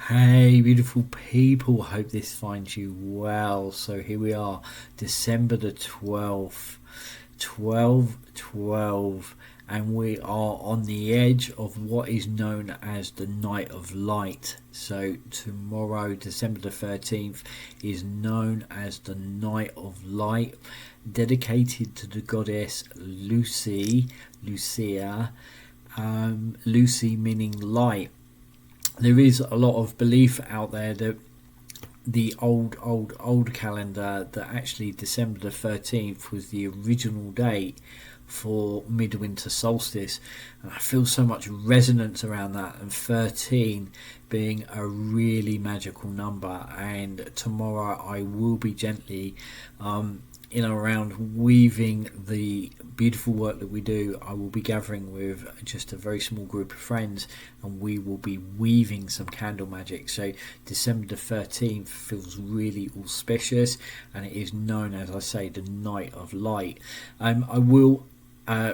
Hey, beautiful people. Hope this finds you well. So here we are, December the 12th, 12/12, and we are on the edge of what is known as the Night of Light. So tomorrow, December the 13th, is known as the Night of Light, dedicated to the goddess Lucia, Lucy meaning light. There is a lot of belief out there that the old calendar, that actually December the 13th was the original date for midwinter solstice, and I feel so much resonance around that, and 13 being a really magical number. And tomorrow I will be gently in and around weaving the beautiful work that we do. I will be gathering with just a very small group of friends, and we will be weaving some candle magic. So December the 13th feels really auspicious, and it is known, as I say, the Night of Light. I will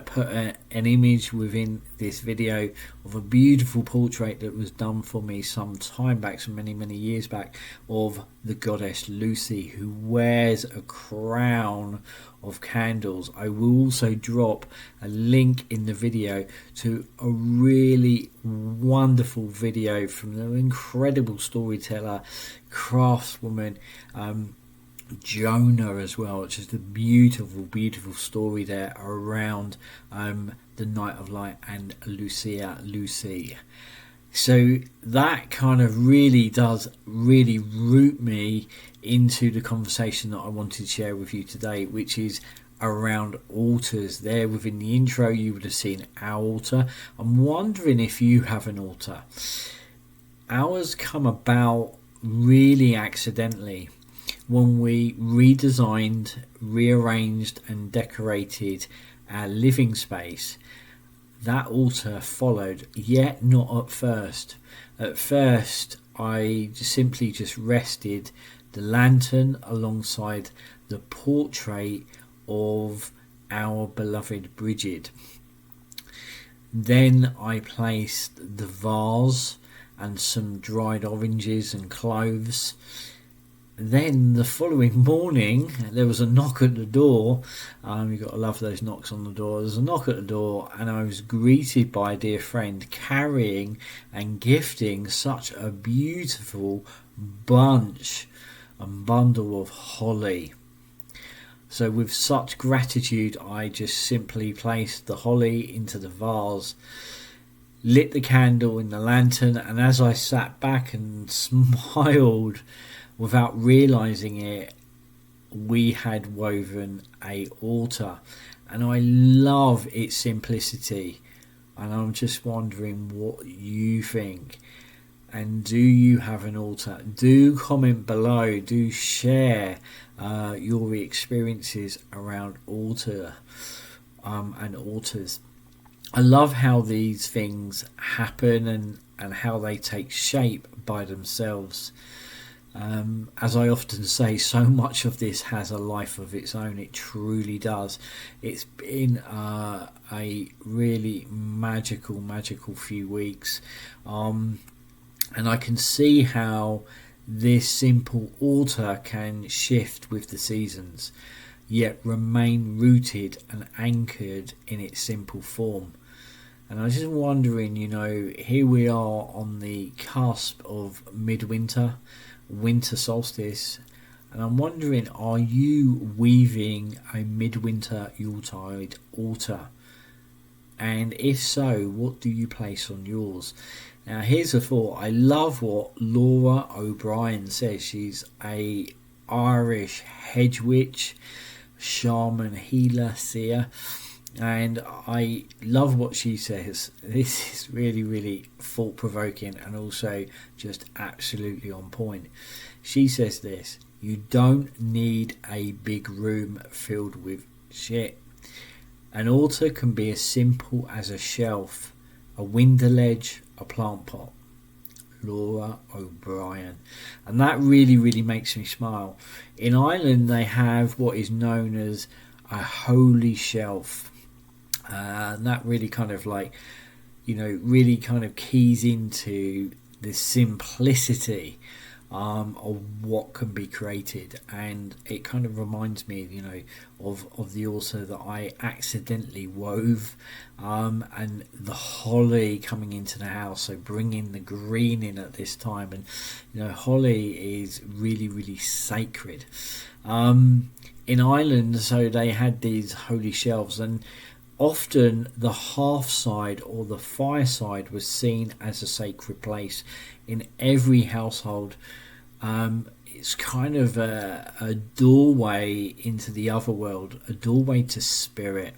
put an image within this video of a beautiful portrait that was done for me some time back, so many years back, of the goddess Lucy, who wears a crown of candles. I will also drop a link in the video to a really wonderful video from an incredible storyteller, craftswoman, Jonah as well. It's just a beautiful story there around the Night of Light and Lucy. So that kind of really does root me into the conversation that I wanted to share with you today, which is around altars. There within the intro you would have seen our altar. I'm wondering if you have an altar. Ours come about really accidentally when we redesigned, rearranged and decorated our living space. That altar followed, yet not at first. At first I simply just rested the lantern alongside the portrait of our beloved Bridget. Then I placed the vase and some dried oranges and cloves. Then the following morning there was a knock at the door. You've got to love those knocks on the door. There's a knock at the door, and I was greeted by a dear friend carrying and gifting such a beautiful bunch and bundle of holly. So with such gratitude I just simply placed the holly into the vase, lit the candle in the lantern, and as I sat back and smiled without realizing it, we had woven a altar. And I love its simplicity, and I'm just wondering what you think. And do you have an altar? Do comment below, do share your experiences around altar and altars. I love how these things happen and how they take shape by themselves. As I often say, so much of this has a life of its own. It truly does. It's been a really magical few weeks, and I can see how this simple altar can shift with the seasons, yet remain rooted and anchored in its simple form. And I was just wondering, here we are on the cusp of midwinter, winter solstice, and I'm wondering, are you weaving a midwinter Yuletide altar? And if so, what do you place on yours? Now here's a thought. I love what Laura O'Brien says. She's a Irish hedge witch, shaman, healer, seer, and I love what she says. This is really thought-provoking and also just absolutely on point. She says this: you don't need a big room filled with shit. An altar can be as simple as a shelf, a window ledge, a plant pot. Laura O'Brien. And that really makes me smile. In Ireland they have what is known as a holy shelf. And that really kind of really kind of keys into the simplicity of what can be created. And it kind of reminds me, of the altar that I accidentally wove, and the holly coming into the house, so bringing the green in at this time. And holly is really, really sacred in Ireland. So they had these holy shelves, and often the half side or the fireside was seen as a sacred place in every household. It's kind of a doorway into the other world, a doorway to spirit,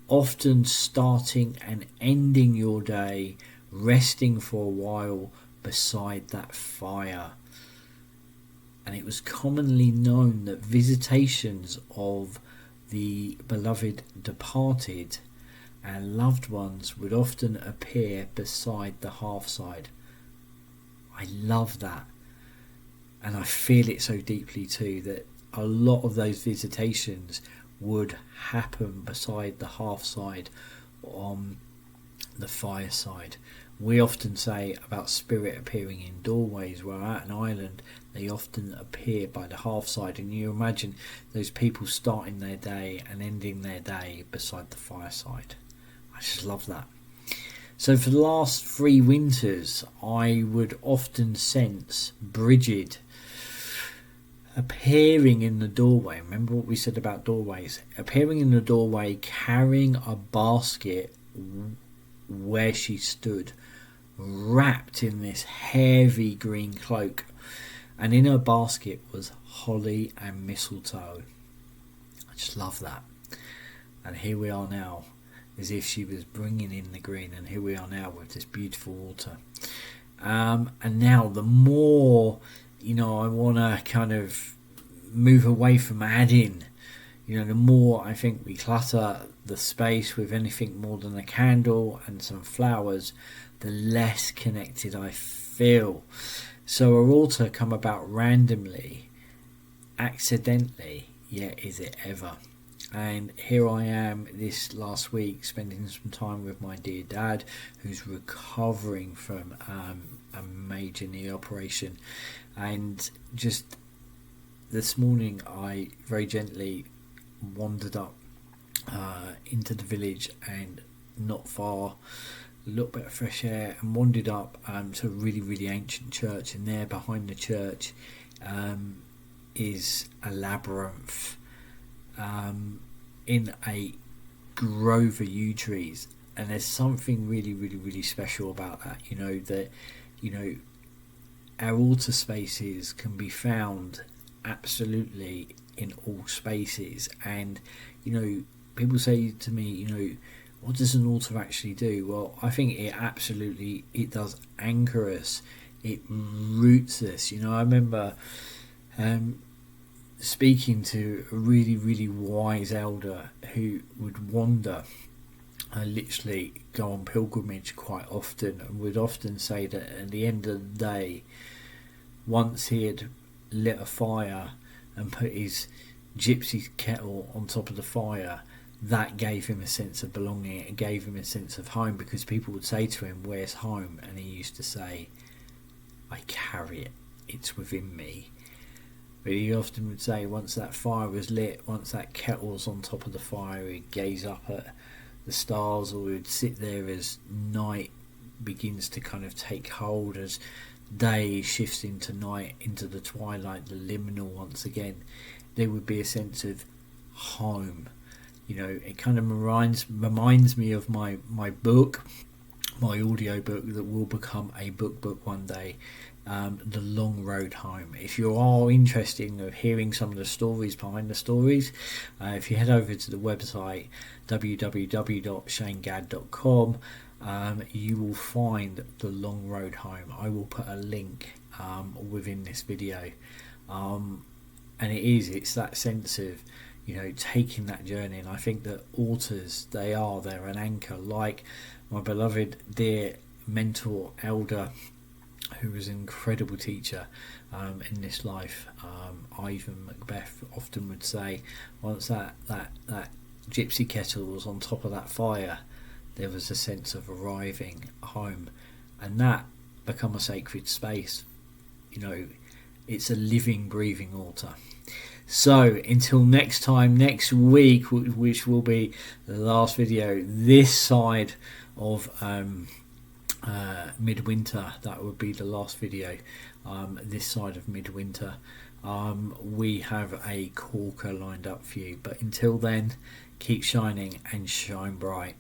often starting and ending your day, resting for a while beside that fire. And it was commonly known that visitations of the beloved departed and loved ones would often appear beside the half side. I love that, and I feel it so deeply too, that a lot of those visitations would happen beside the half side on the fireside. We often say about spirit appearing in doorways. Where out in Ireland, they often appear by the half side, and you imagine those people starting their day and ending their day beside the fireside. I just love that. So for the last 3 winters, I would often sense Bridget appearing in the doorway. Remember what we said about doorways? Appearing in the doorway, carrying a basket where she stood, wrapped in this heavy green cloak, and in her basket was holly and mistletoe. I just love that. And here we are now, as if she was bringing in the green, and here we are now with this beautiful altar. And now the more I want to kind of move away from adding, the more I think we clutter the space with anything more than a candle and some flowers, the less connected I feel. So our altar come about randomly, accidentally, yet is it ever? And here I am this last week spending some time with my dear dad, who's recovering from a major knee operation. And just this morning I very gently wandered up into the village, and not far, a little bit of fresh air, and wandered up to a really, really ancient church. And there behind the church is a labyrinth in a grove of yew trees. And there's something really, really, really special about that. Our altar spaces can be found absolutely in all spaces. And people say to me, what does an altar actually do? Well, I think it does anchor us, it roots us. I remember speaking to a really, really wise elder who would wander, literally go on pilgrimage quite often, and would often say that at the end of the day, once he had lit a fire and put his gypsy kettle on top of the fire, that gave him a sense of belonging. It gave him a sense of home, because people would say to him, "Where's home?" And he used to say, "I carry it, it's within me." But he often would say, once that fire was lit, once that kettle was on top of the fire, he'd gaze up at the stars, or he'd sit there as night begins to kind of take hold, as day shifts into night, into the twilight, the liminal once again. There would be a sense of home. It kind of reminds me of my book, my audio book that will become a book one day, The Long Road Home. If you are interested in hearing some of the stories behind the stories, if you head over to the website www.shanegadd.com, you will find The Long Road Home. I will put a link within this video, and it's that sense of taking that journey. And I think that altars, they're an anchor, like my beloved dear mentor elder, who was an incredible teacher in this life, Ivan Macbeth, often would say, once that gypsy kettle was on top of that fire, there was a sense of arriving home. And that become a sacred space. You know, it's a living, breathing altar. So until next time, next week, which will be the last video this side of midwinter, that would be the last video this side of midwinter. We have a corker lined up for you, but until then, keep shining and shine bright.